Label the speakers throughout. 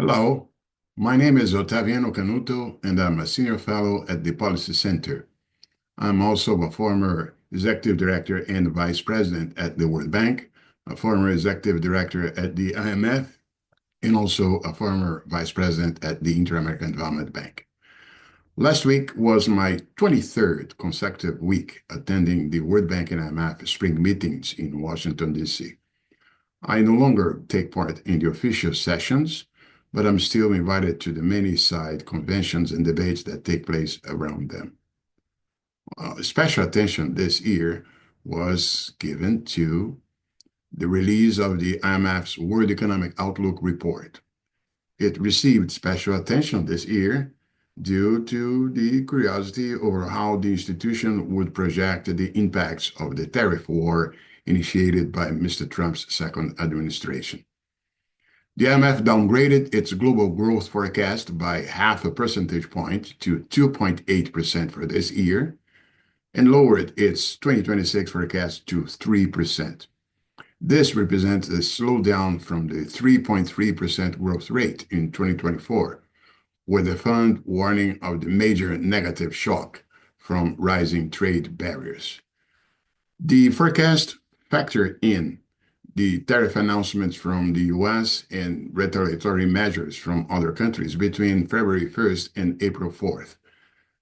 Speaker 1: Hello, my name is Otaviano Canuto, and I'm a senior fellow at the Policy Center. I'm also a former executive director and vice president at the World Bank, a former executive director at the IMF, and also a former vice president at the Inter-American Development Bank. Last week was my 23rd consecutive week attending the World Bank and IMF spring meetings in Washington, D.C. I no longer take part in the official sessions, but I'm still invited to the many side conventions and debates that take place around them. Special attention this year was given to the release of the IMF's World Economic Outlook report. It received special attention this year due to the curiosity over how the institution would project the impacts of the tariff war initiated by Mr. Trump's second administration. The IMF downgraded its global growth forecast by half a percentage point to 2.8% for this year and lowered its 2026 forecast to 3%. This represents a slowdown from the 3.3% growth rate in 2024, with the fund warning of the major negative shock from rising trade barriers. The forecast factored in the tariff announcements from the US and retaliatory measures from other countries between February 1st and April 4th.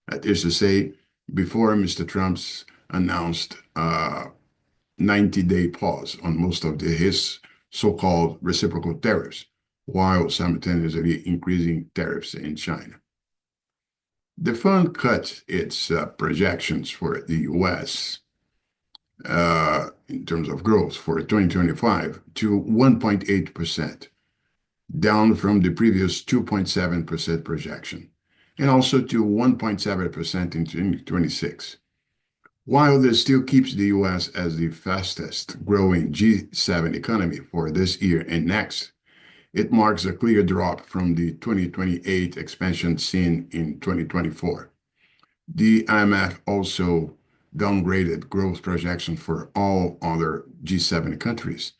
Speaker 1: That is to say, before Mr. Trump's announced a 90-day pause on most of his so-called reciprocal tariffs, while simultaneously increasing tariffs in China. The fund cut its projections for the US in terms of growth for 2025 to 1.8%, down from the previous 2.7% projection, and also to 1.7% in 2026. While this still keeps the US as the fastest growing G7 economy for this year and next, it marks a clear drop from the 2028 expansion seen in 2024. The IMF also downgraded growth projections for all other G7 countries,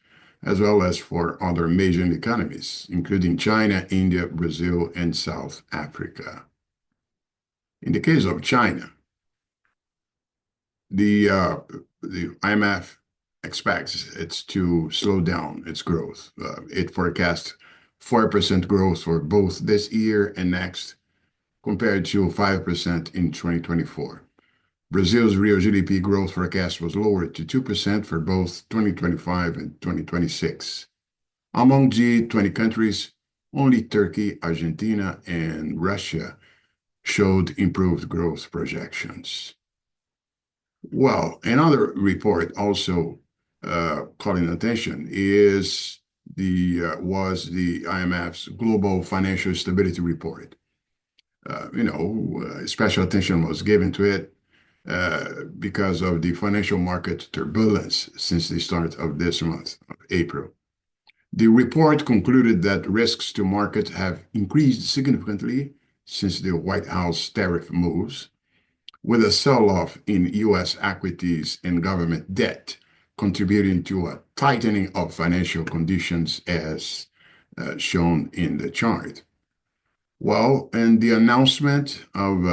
Speaker 1: as well as for other major economies, including China, India, Brazil, and South Africa. In the case of China, the IMF expects it to slow down its growth. It forecasts 4% growth for both this year and next, compared to 5% in 2024. Brazil's real GDP growth forecast was lowered to 2% for both 2025 and 2026. Among G20 countries, only Turkey, Argentina, and Russia showed improved growth projections. Well, another report also calling attention was the IMF's Global Financial Stability Report. Special attention was given to it because of the financial market turbulence since the start of this month, of April. The report concluded that risks to markets have increased significantly since the White House tariff moves, with a sell-off in US equities and government debt contributing to a tightening of financial conditions as shown in the chart. Well, and the announcement of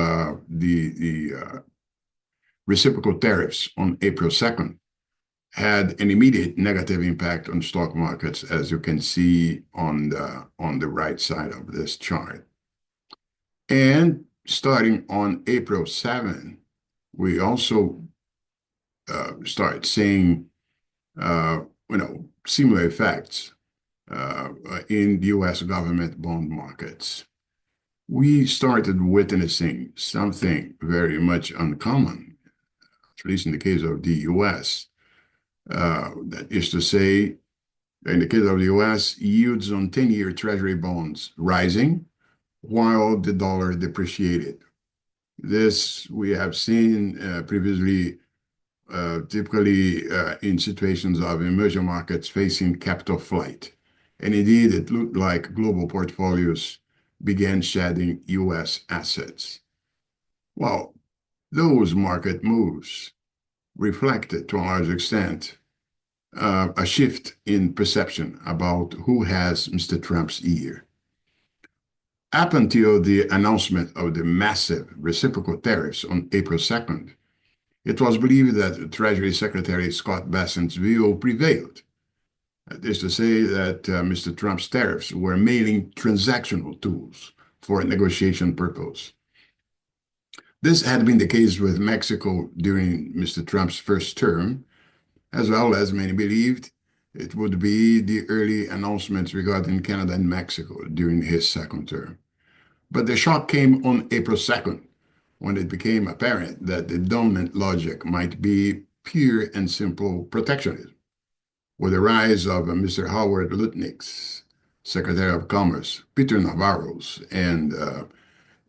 Speaker 1: the reciprocal tariffs on April 2nd had an immediate negative impact on stock markets, as you can see on the right side of this chart. And starting on April 7, we also start seeing similar effects in the US government bond markets. We started witnessing something very much uncommon, at least in the case of the US. That is to say, in the case of the US, yields on 10-year Treasury bonds rising while the dollar depreciated. This we have seen previously, typically in situations of emerging markets facing capital flight. And indeed, it looked like global portfolios began shedding US assets. Well, those market moves reflected to a large extent a shift in perception about who has Mr. Trump's ear. Up until the announcement of the massive reciprocal tariffs on April 2nd, it was believed that Treasury Secretary Scott Bessent's view prevailed. That is to say that Mr. Trump's tariffs were mainly transactional tools for negotiation purpose. This had been the case with Mexico during Mr. Trump's first term, as well as many believed it would be the early announcements regarding Canada and Mexico during his second term. But the shock came on April 2nd, when it became apparent that the dominant logic might be pure and simple protectionism, with the rise of Mr. Howard Lutnick's Secretary of Commerce, Peter Navarro's, and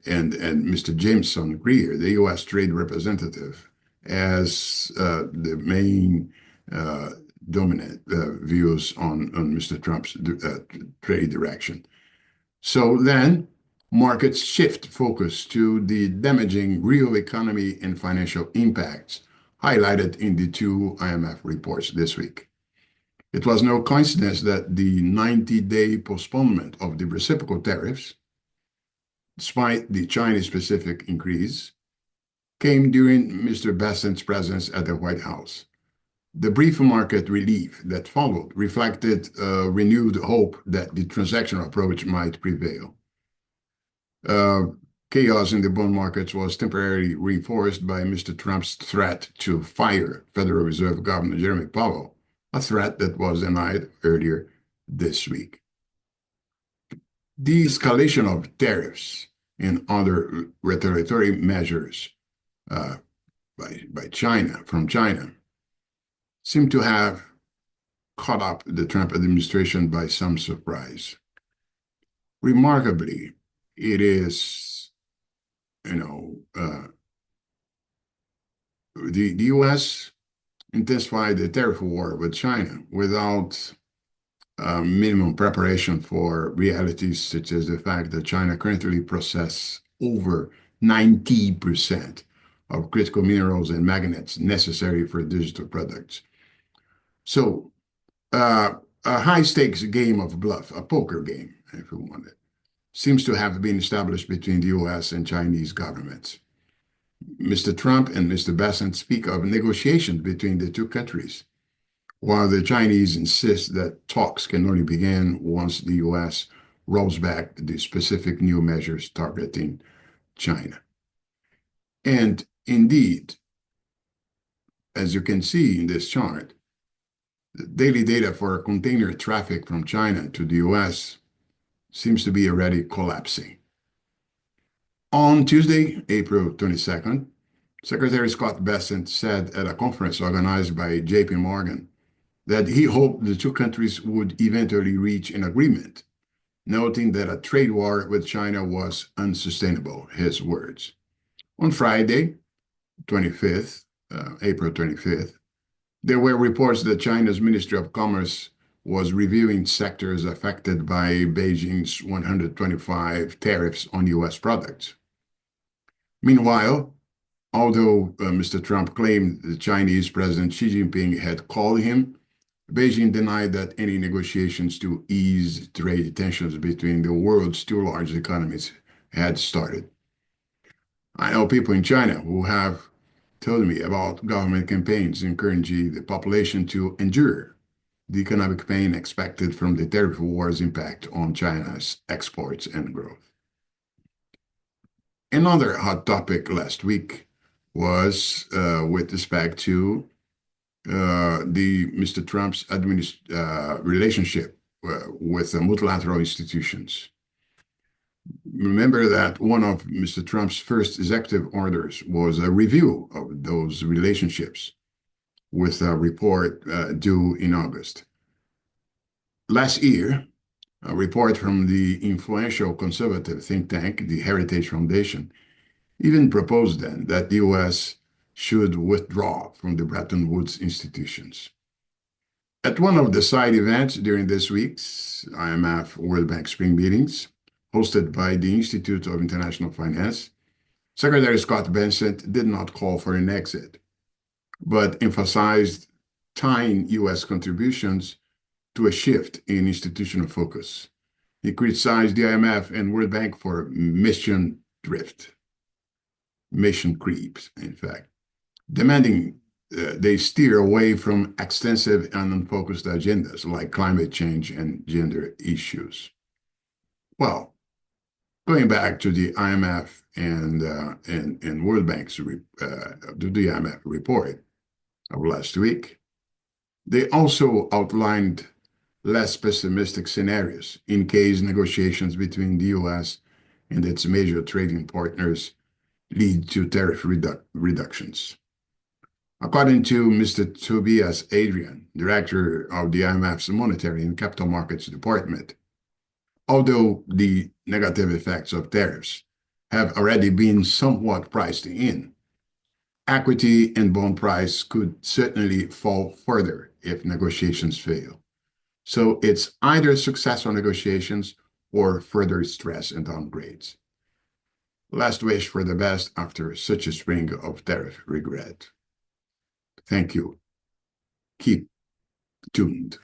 Speaker 1: Mr. Jameson Greer, the U.S. Trade Representative, as the main dominant views on Mr. Trump's trade direction. So then markets shift focus to the damaging real economy and financial impacts highlighted in the two IMF reports this week. It was no coincidence that the 90-day postponement of the reciprocal tariffs, despite the Chinese-specific increase, came during Mr. Bessent's presence at the White House. The brief market relief that followed reflected renewed hope that the transactional approach might prevail. Chaos in the bond markets was temporarily reinforced by Mr. Trump's threat to fire Federal Reserve Governor Jeremy Powell, a threat that was denied earlier this week. The escalation of tariffs and other retaliatory measures from China seem to have caught up the Trump administration by some surprise. Remarkably, it is, the U.S. intensified the tariff war with China without minimum preparation for realities such as the fact that China currently processes over 90% of critical minerals and magnets necessary for digital products. So a high-stakes game of bluff, a poker game, if you want it, seems to have been established between the U.S. and Chinese governments. Mr. Trump and Mr. Bessent speak of negotiations between the two countries, while the Chinese insist that talks can only begin once the U.S. rolls back the specific new measures targeting China. And indeed, as you can see in this chart, the daily data for container traffic from China to the U.S. seems to be already collapsing. On Tuesday, April 22nd, Secretary Scott Bessent said at a conference organized by J.P. Morgan that he hoped the two countries would eventually reach an agreement, noting that a trade war with China was unsustainable, his words. On Friday, April 25th, there were reports that China's Ministry of Commerce was reviewing sectors affected by Beijing's 125 tariffs on U.S. products. Meanwhile, although Mr. Trump claimed the Chinese President Xi Jinping had called him, Beijing denied that any negotiations to ease trade tensions between the world's two largest economies had started. I know people in China who have told me about government campaigns encouraging the population to endure the economic pain expected from the tariff war's impact on China's exports and growth. Another hot topic last week was with respect to Mr. Trump's relationship with multilateral institutions. Remember that one of Mr. Trump's first executive orders was a review of those relationships with a report due in August. Last year, a report from the influential conservative think tank, the Heritage Foundation, even proposed then that the U.S. should withdraw from the Bretton Woods institutions. At one of the side events during this week's IMF World Bank spring meetings, hosted by the Institute of International Finance, Secretary Scott Bessent did not call for an exit, but emphasized tying U.S. contributions to a shift in institutional focus He criticized the IMF and World Bank for mission creep, in fact, demanding they steer away from extensive and unfocused agendas like climate change and gender issues. Well, going back to the IMF and World Bank's the IMF report of last week, they also outlined less pessimistic scenarios in case negotiations between the U.S. and its major trading partners lead to tariff reductions. According to Mr. Tobias Adrian, director of the IMF's Monetary and Capital Markets Department, although the negative effects of tariffs have already been somewhat priced in, equity and bond price could certainly fall further if negotiations fail. So it's either successful negotiations or further stress and downgrades. Last wish for the best after such a spring of tariff regret. Thank you. Keep tuned.